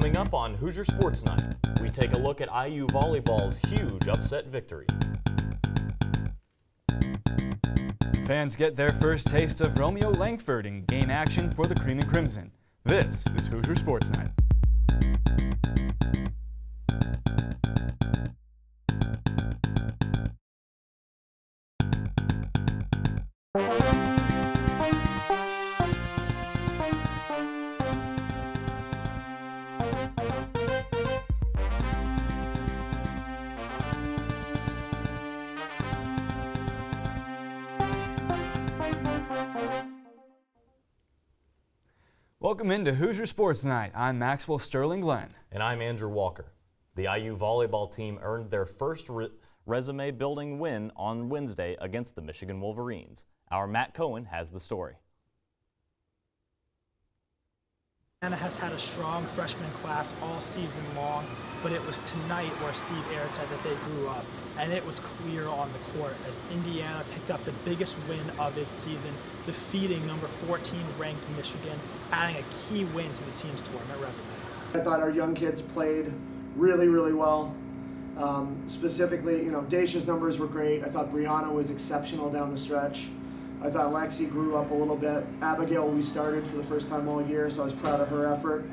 Coming up on Hoosier Sports Night, we take a look at IU Volleyball's huge upset victory. Fans get their first taste of Romeo Langford in game action for the Cream and Crimson. This is Hoosier Sports Night. Welcome into Hoosier Sports Night. I'm Maxwell Sterling Glenn. And I'm Andrew Walker. The IU volleyball team earned their first resume-building win on Wednesday against the Michigan Wolverines. Our Matt Cohen has the story. Indiana has had a strong freshman class all season long, but it was tonight where Steve Aird said that they grew up, and it was clear on the court as Indiana picked up the biggest win of its season, defeating number 14 ranked Michigan, adding a key win to the team's tournament resume. I thought our young kids played really, really well. Specifically, Dacia's numbers were great. I thought Brianna was exceptional down the stretch. I thought Lexi grew up a little bit. Abigail, we started for the first time all year, so I was proud of her effort.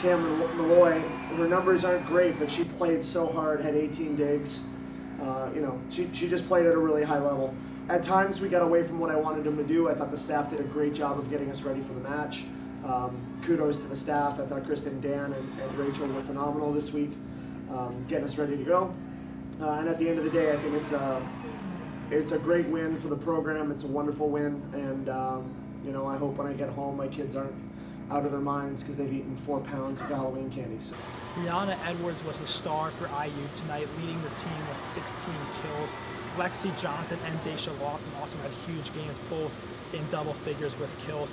Cameron Malloy, her numbers aren't great, but she played so hard, had 18 digs. She just played at a really high level. At times we got away from what I wanted them to do. I thought the staff did a great job of getting us ready for the match. Kudos to the staff. I thought Kristen, Dan, and Rachel were phenomenal this week, getting us ready to go. And at the end of the day, I think it's a great win for the program. It's a wonderful win, and I hope when I get home my kids aren't out of their minds because they've eaten 4 pounds of Halloween candies. Brianna Edwards was the star for IU tonight, leading the team with 16 kills. Lexi Johnson and Dacia Lawton also had huge games, both in double figures with kills.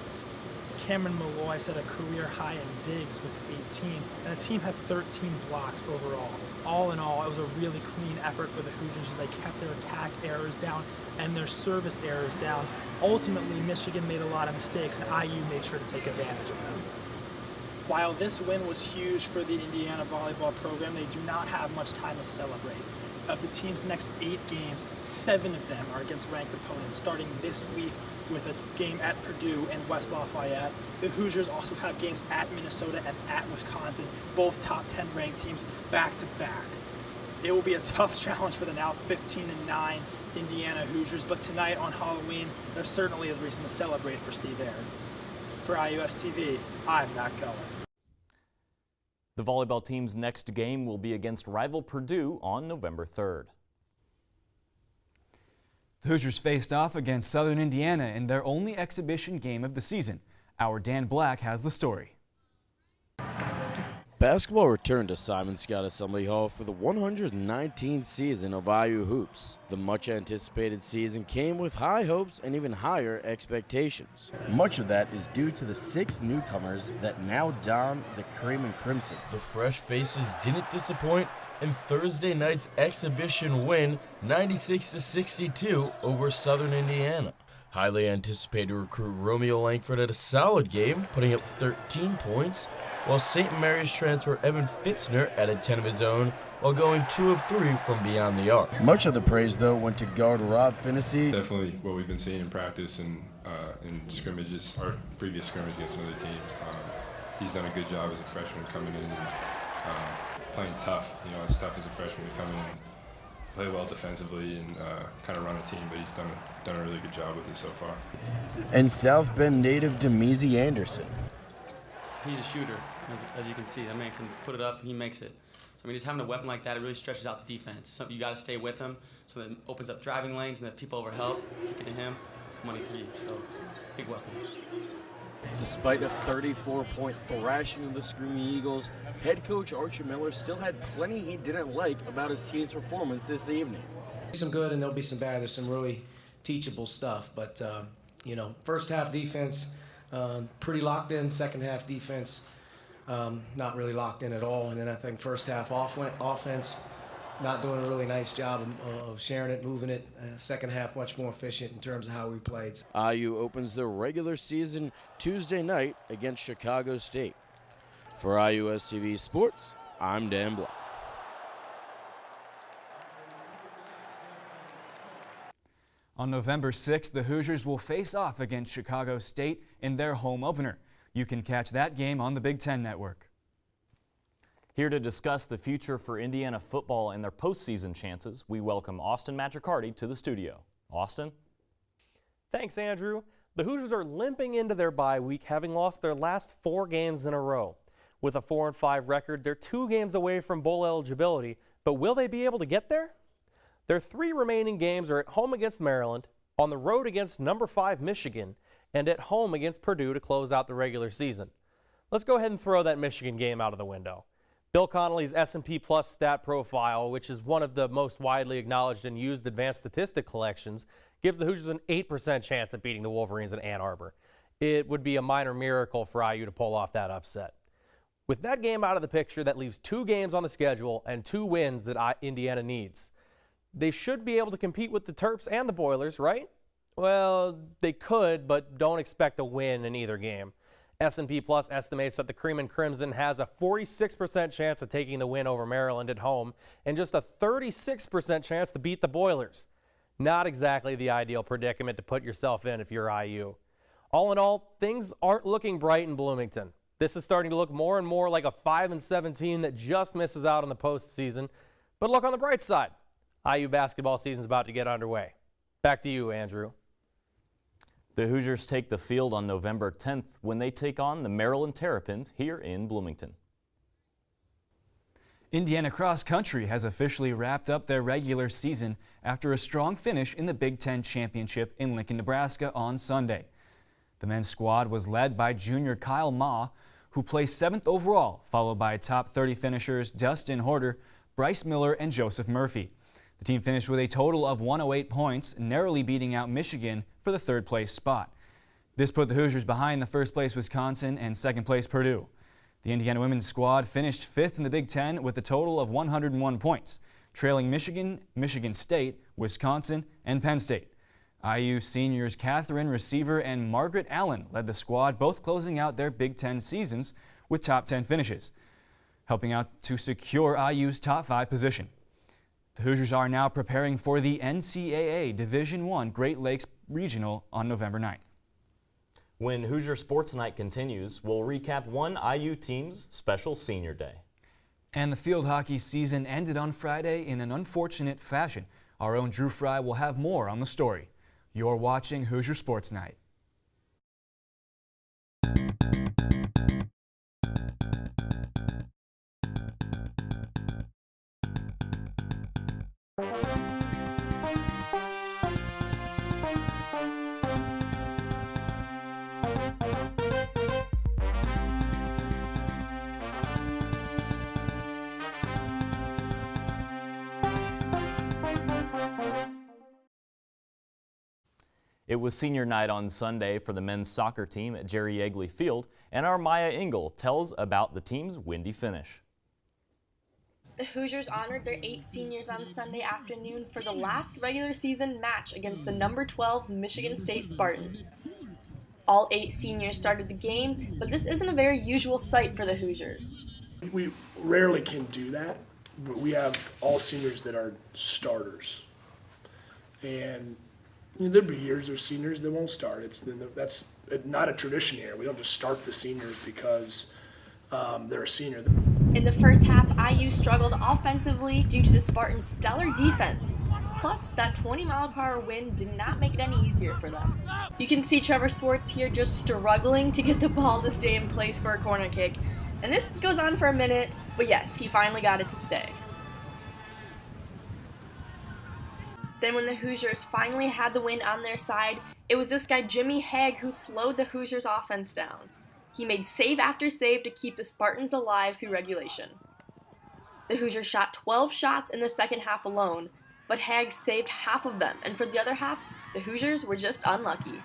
Cameron Malloy set a career high in digs with 18, and the team had 13 blocks overall. All in all, it was a really clean effort for the Hoosiers as they kept their attack errors down and their service errors down. Ultimately, Michigan made a lot of mistakes, and IU made sure to take advantage of them. While this win was huge for the Indiana volleyball program, they do not have much time to celebrate. Of the team's next 8 games, 7 of them are against ranked opponents, starting this week with a game at Purdue and West Lafayette. The Hoosiers also have games at Minnesota and at Wisconsin, both top 10 ranked teams back to back. It will be a tough challenge for the now 15-9 Indiana Hoosiers, but tonight on Halloween, there certainly is reason to celebrate for Steve Aird. For IUS TV, I'm Matt Cohen. The volleyball team's next game will be against rival Purdue on November 3rd. The Hoosiers faced off against Southern Indiana in their only exhibition game of the season. Our Dan Black has the story. Basketball returned to Simon Scott Assembly Hall for the 119th season of IU Hoops. The much-anticipated season came with high hopes and even higher expectations. Much of that is due to the 6 newcomers that now don the Cream and Crimson. The fresh faces didn't disappoint in Thursday night's exhibition win 96-62 over Southern Indiana. Highly anticipated recruit Romeo Langford had a solid game, putting up 13 points, while St. Mary's transfer Evan Fitzner added 10 of his own, while going 2 of 3 from beyond the arc. Much of the praise, though, went to guard Rob Finnessy. Definitely what we've been seeing in practice and in scrimmages, our previous scrimmage against another team. He's done a good job as a freshman coming in and playing tough. It's tough as a freshman to come in and play well defensively and kind of run a team, but he's done a really good job with it so far. And South Bend native Demizi Anderson. He's a shooter, as you can see. That man can put it up and he makes it. So just having a weapon like that, it really stretches out the defense. It's something you got to stay with him, so that it opens up driving lanes, and if people over help, kick it to him, money for you. So big weapon. Despite a 34-point thrashing of the Screaming Eagles, head coach Archie Miller still had plenty he didn't like about his team's performance this evening. Some good and there'll be some bad. There's some really teachable stuff, but first half defense pretty locked in. Second half defense not really locked in at all. And then I think first half offense not doing a really nice job of sharing it, moving it. Second half much more efficient in terms of how we played. IU opens their regular season Tuesday night against Chicago State. For IUSTV Sports, I'm Dan Block. On November 6th, the Hoosiers will face off against Chicago State in their home opener. You can catch that game on the Big Ten Network. Here to discuss the future for Indiana football and their postseason chances, we welcome Austin Matricardi to the studio. Austin? Thanks, Andrew. The Hoosiers are limping into their bye week, having lost their last 4 games in a row. With a 4-5 record, they're 2 games away from bowl eligibility, but will they be able to get there? Their 3 remaining games are at home against Maryland, on the road against number 5 Michigan, and at home against Purdue to close out the regular season. Let's go ahead and throw that Michigan game out of the window. Bill Connolly's S&P Plus stat profile, which is one of the most widely acknowledged and used advanced statistic collections, gives the Hoosiers an 8% chance at beating the Wolverines in Ann Arbor. It would be a minor miracle for IU to pull off that upset. With that game out of the picture, that leaves 2 games on the schedule and 2 wins that Indiana needs. They should be able to compete with the Terps and the Boilers, right? Well, they could, but don't expect a win in either game. S&P Plus estimates that the Cream and Crimson has a 46% chance of taking the win over Maryland at home and just a 36% chance to beat the Boilers. Not exactly the ideal predicament to put yourself in if you're IU. All in all, things aren't looking bright in Bloomington. This is starting to look more and more like a 5-7 team that just misses out on the postseason. But look on the bright side. IU basketball season's about to get underway. Back to you, Andrew. The Hoosiers take the field on November 10th when they take on the Maryland Terrapins here in Bloomington. Indiana cross country has officially wrapped up their regular season after a strong finish in the Big Ten Championship in Lincoln, Nebraska on Sunday. The men's squad was led by junior Kyle Ma, who placed 7th overall, followed by top 30 finishers Dustin Horder, Bryce Miller, and Joseph Murphy. The team finished with a total of 108 points, narrowly beating out Michigan for the 3rd place spot. This put the Hoosiers behind the 1st place Wisconsin and 2nd place Purdue. The Indiana women's squad finished 5th in the Big Ten with a total of 101 points, trailing Michigan, Michigan State, Wisconsin, and Penn State. IU seniors Catherine Receiver and Margaret Allen led the squad, both closing out their Big Ten seasons with top 10 finishes, helping out to secure IU's top 5 position. The Hoosiers are now preparing for the NCAA Division I Great Lakes Regional on November 9th. When Hoosier Sports Night continues, we'll recap one IU team's special senior day. And the field hockey season ended on Friday in an unfortunate fashion. Our own Drew Fry will have more on the story. You're watching Hoosier Sports Night. It was senior night on Sunday for the men's soccer team at Jerry Yeagley Field, and our Maya Engel tells about the team's windy finish. The Hoosiers honored their 8 seniors on Sunday afternoon for the last regular season match against the number 12 Michigan State Spartans. All 8 seniors started the game, but this isn't a very usual sight for the Hoosiers. We rarely can do that, but we have all seniors that are starters. And there'll be years there's seniors that won't start. That's not a tradition here. We don't just start the seniors because they're a senior. In the first half, IU struggled offensively due to the Spartans' stellar defense. Plus, that 20-mile-per-hour wind did not make it any easier for them. You can see Trevor Swartz here just struggling to get the ball to stay in place for a corner kick. And this goes on for a minute, but yes, he finally got it to stay. Then when the Hoosiers finally had the win on their side, it was this guy Jimmy Haig who slowed the Hoosiers' offense down. He made save after save to keep the Spartans alive through regulation. The Hoosiers shot 12 shots in the second half alone, but Haig saved half of them, and for the other half, the Hoosiers were just unlucky.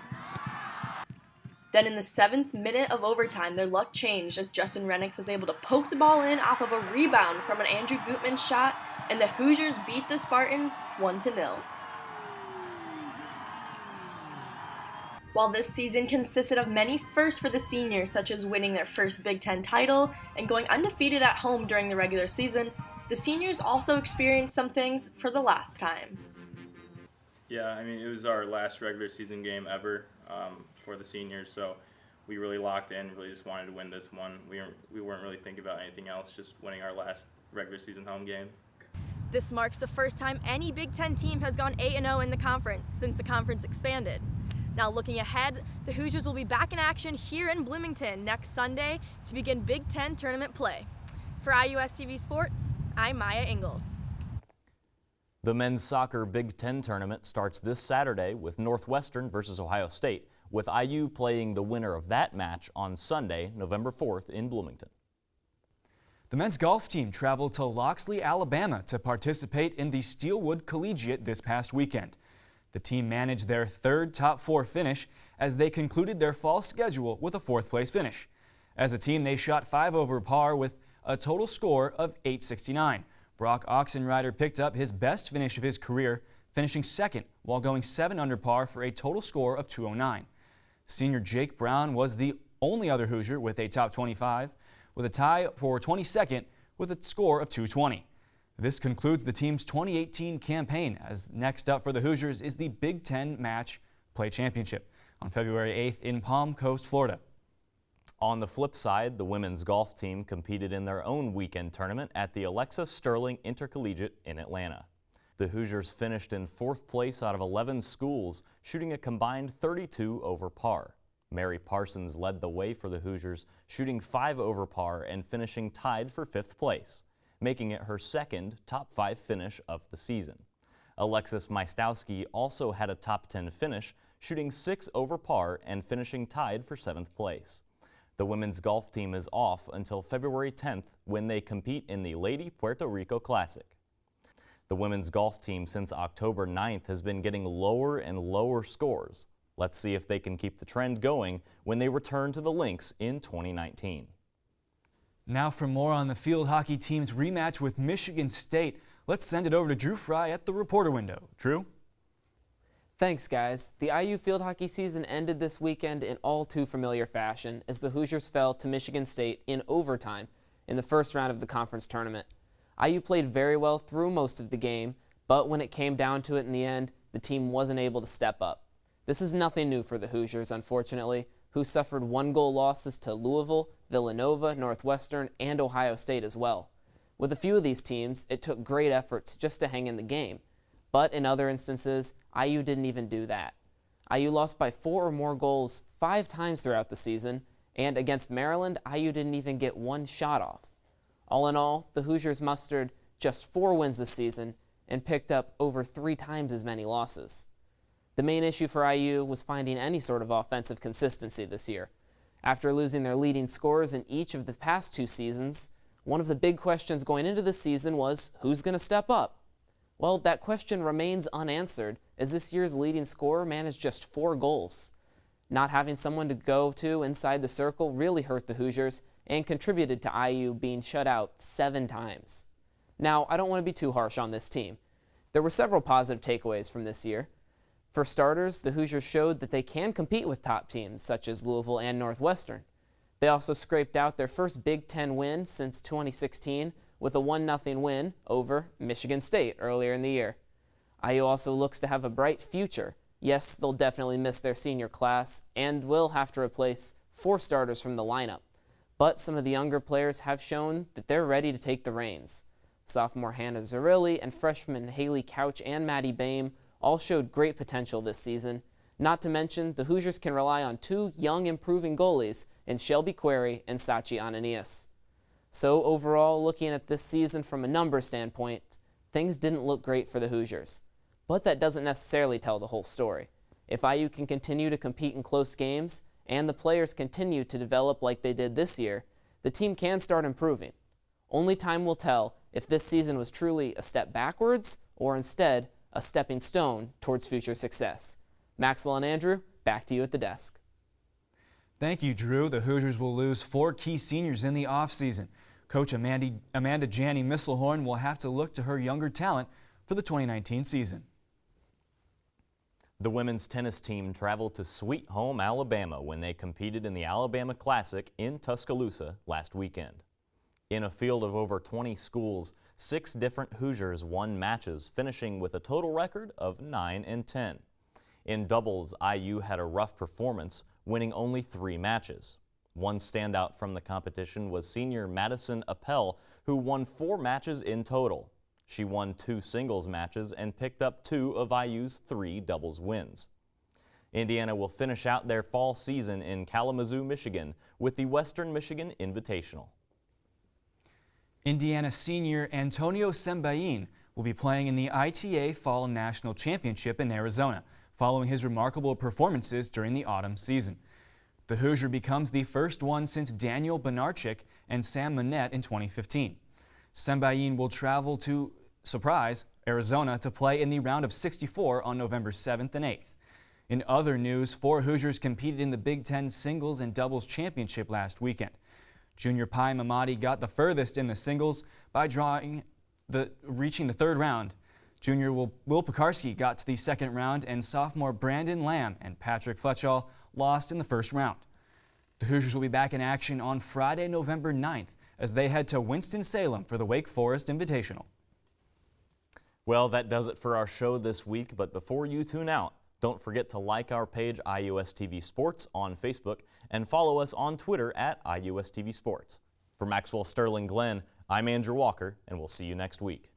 Then in the 7th minute of overtime, their luck changed as Justin Rennicks was able to poke the ball in off of a rebound from an Andrew Gutman shot, and the Hoosiers beat the Spartans 1-0. While this season consisted of many firsts for the seniors, such as winning their first Big Ten title and going undefeated at home during the regular season, the seniors also experienced some things for the last time. Yeah, I mean, it was our last regular season game ever for the seniors, so we really locked in, really just wanted to win this one. We weren't really thinking about anything else, just winning our last regular season home game. This marks the first time any Big Ten team has gone 8-0 in the conference since the conference expanded. Now looking ahead, the Hoosiers will be back in action here in Bloomington next Sunday to begin Big Ten tournament play. For IUS TV Sports, I'm Maya Ingold. The men's soccer Big Ten tournament starts this Saturday with Northwestern versus Ohio State, with IU playing the winner of that match on Sunday, November 4th in Bloomington. The men's golf team traveled to Loxley, Alabama to participate in the Steelwood Collegiate this past weekend. The team managed their third top 4 finish as they concluded their fall schedule with a 4th place finish. As a team, they shot 5 over par with a total score of 869. Brock Oxenrider picked up his best finish of his career, finishing 2nd while going 7 under par for a total score of 209. Senior Jake Brown was the only other Hoosier with a top 25, with a tie for 22nd with a score of 220. This concludes the team's 2018 campaign, as next up for the Hoosiers is the Big Ten Match Play Championship on February 8th in Palm Coast, Florida. On the flip side, the women's golf team competed in their own weekend tournament at the Alexa Sterling Intercollegiate in Atlanta. The Hoosiers finished in 4th place out of 11 schools, shooting a combined 32 over par. Mary Parsons led the way for the Hoosiers, shooting 5 over par and finishing tied for 5th place, making it her second top 5 finish of the season. Alexis Maistowski also had a top 10 finish, shooting 6 over par and finishing tied for 7th place. The women's golf team is off until February 10th when they compete in the Lady Puerto Rico Classic. The women's golf team since October 9th has been getting lower and lower scores. Let's see if they can keep the trend going when they return to the links in 2019. Now for more on the field hockey team's rematch with Michigan State, let's send it over to Drew Fry at the reporter window. Drew? Thanks, guys. The IU field hockey season ended this weekend in all too familiar fashion as the Hoosiers fell to Michigan State in overtime in the first round of the conference tournament. IU played very well through most of the game, but when it came down to it in the end, the team wasn't able to step up. This is nothing new for the Hoosiers, unfortunately, who suffered 1-goal losses to Louisville, Villanova, Northwestern, and Ohio State as well. With a few of these teams, it took great efforts just to hang in the game. But in other instances, IU didn't even do that. IU lost by 4 or more goals 5 times throughout the season, and against Maryland, IU didn't even get 1 shot off. All in all, the Hoosiers mustered just 4 wins this season and picked up over 3 times as many losses. The main issue for IU was finding any sort of offensive consistency this year. After losing their leading scorers in each of the past 2 seasons, one of the big questions going into the season was, who's going to step up? Well, that question remains unanswered as this year's leading scorer managed just 4 goals. Not having someone to go to inside the circle really hurt the Hoosiers and contributed to IU being shut out 7 times. Now, I don't want to be too harsh on this team. There were several positive takeaways from this year. For starters, the Hoosiers showed that they can compete with top teams such as Louisville and Northwestern. They also scraped out their first Big Ten win since 2016 with a 1-0 win over Michigan State earlier in the year. IU also looks to have a bright future. Yes, they'll definitely miss their senior class and will have to replace 4 starters from the lineup. But some of the younger players have shown that they're ready to take the reins. Sophomore Hannah Zarilli and freshmen Haley Couch and Maddie Boehm all showed great potential this season. Not to mention, the Hoosiers can rely on 2 young improving goalies in Shelby Query and Sachi Ananias. So overall, looking at this season from a number standpoint, things didn't look great for the Hoosiers. But that doesn't necessarily tell the whole story. If IU can continue to compete in close games, and the players continue to develop like they did this year, the team can start improving. Only time will tell if this season was truly a step backwards, or instead, a stepping stone towards future success. Maxwell and Andrew, back to you at the desk. Thank you, Drew. The Hoosiers will lose 4 key seniors in the offseason. Coach Amanda Janney Misselhorn will have to look to her younger talent for the 2019 season. The women's tennis team traveled to Sweet Home, Alabama when they competed in the Alabama Classic in Tuscaloosa last weekend. In a field of over 20 schools, 6 different Hoosiers won matches, finishing with a total record of 9-10. In doubles, IU had a rough performance, winning only 3 matches. One standout from the competition was senior Madison Appel, who won 4 matches in total. She won 2 singles matches and picked up 2 of IU's 3 doubles wins. Indiana will finish out their fall season in Kalamazoo, Michigan, with the Western Michigan Invitational. Indiana senior Antonio Sembain will be playing in the ITA Fall National Championship in Arizona, following his remarkable performances during the autumn season. The Hoosier becomes the first one since Daniel Benarchik and Sam Monette in 2015. Sembain will travel to, surprise, Arizona to play in the round of 64 on November 7th and 8th. In other news, 4 Hoosiers competed in the Big Ten Singles and Doubles Championship last weekend. Junior Pai Mamadi got the furthest in the singles by reaching the 3rd round. Junior Will Pekarsky got to the 2nd round, and sophomore Brandon Lamb and Patrick Fletchall lost in the 1st round. The Hoosiers will be back in action on Friday, November 9th, as they head to Winston-Salem for the Wake Forest Invitational. Well, that does it for our show this week, but before you tune out, don't forget to like our page IUSTV Sports on Facebook and follow us on Twitter at IUSTV Sports. For Maxwell Sterling Glenn, I'm Andrew Walker, and we'll see you next week.